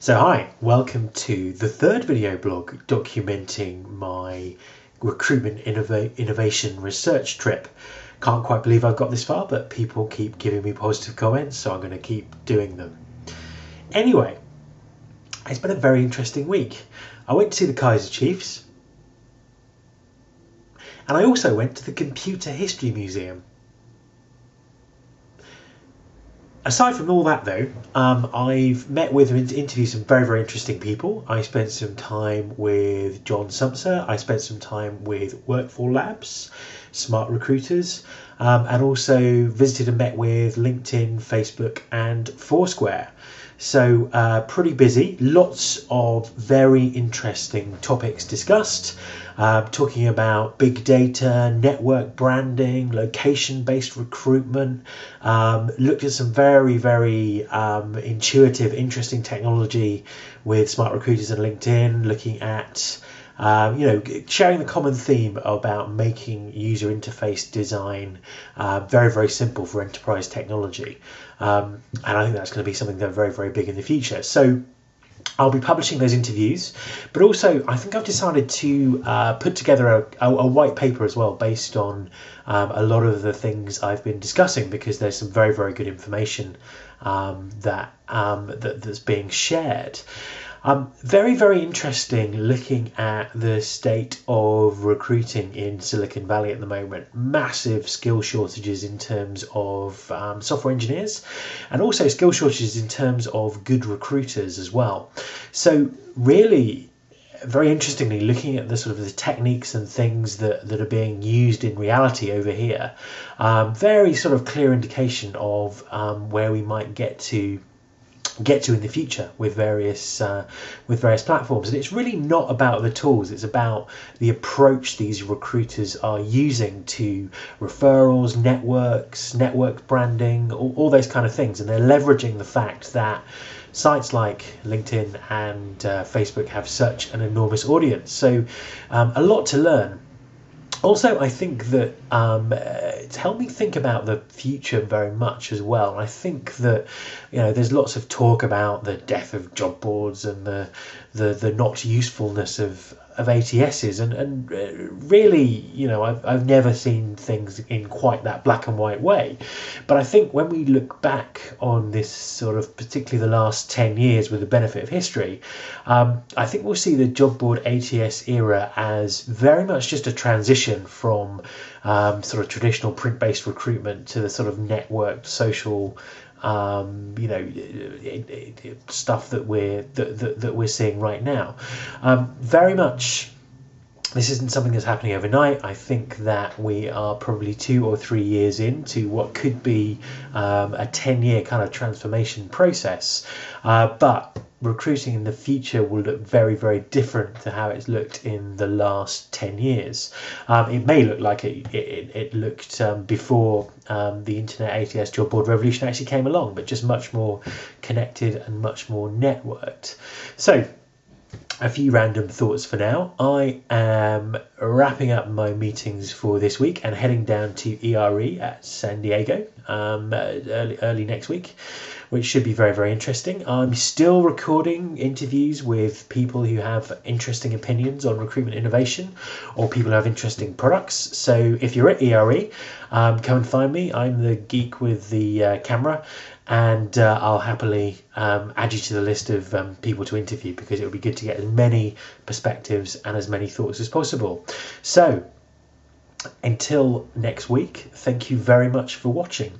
So hi, welcome to the third video blog documenting my recruitment innovation research trip. Can't quite believe I've got this far, but people keep giving me positive comments, so I'm going to keep doing them. Anyway, it's been a very interesting week. I went to see the Kaiser Chiefs, and I also went to the Computer History Museum. Aside from all that though, I've met with and interviewed some very interesting people. I spent some time with John Sumser. I spent some time with Workforce Labs, Smart Recruiters, and also visited and met with LinkedIn, Facebook and Foursquare. So pretty busy, lots of very interesting topics discussed, talking about big data, network branding, location-based recruitment, looked at some very intuitive, interesting technology with Smart Recruiters and LinkedIn, looking at sharing the common theme about making user interface design very simple for enterprise technology. And I think that's going to be something that's very big in the future. So I'll be publishing those interviews, but also I think I've decided to put together a white paper as well based on a lot of the things I've been discussing, because there's some very good information that's being shared. Very interesting looking at the state of recruiting in Silicon Valley at the moment. Massive skill shortages in terms of software engineers, and also skill shortages in terms of good recruiters as well. So really, very interestingly, looking at the sort of the techniques and things that are being used in reality over here, very sort of clear indication of where we might get to in the future with various platforms. And it's really not about the tools, it's about the approach these recruiters are using to referrals, network branding, all those kind of things. And they're leveraging the fact that sites like LinkedIn and Facebook have such an enormous audience. So a lot to learn. Also, I think that it's helped me think about the future very much as well. And I think that there's lots of talk about the death of job boards and the not usefulness of ATSs, and really, I've never seen things in quite that black and white way. But I think when we look back on this sort of, particularly the last 10 years with the benefit of history, I think we'll see the job board ATS era as very much just a transition from sort of traditional print-based recruitment to the sort of networked social stuff that we're seeing right now. Very much, this isn't something that's happening overnight. I think that we are probably 2 or 3 years into what could be a 10-year kind of transformation process. But recruiting in the future will look very different to how it's looked in the last 10 years. It may look like it looked before the internet ATS job board revolution actually came along, but just much more connected and much more networked. So a few random thoughts for now. I am wrapping up my meetings for this week and heading down to ERE at San Diego early next week, which should be very interesting. I'm still recording interviews with people who have interesting opinions on recruitment innovation, or people who have interesting products. So if you're at ERE, come and find me. I'm the geek with the camera, and I'll happily add you to the list of people to interview, because it would be good to get as many perspectives and as many thoughts as possible. So until next week, thank you very much for watching.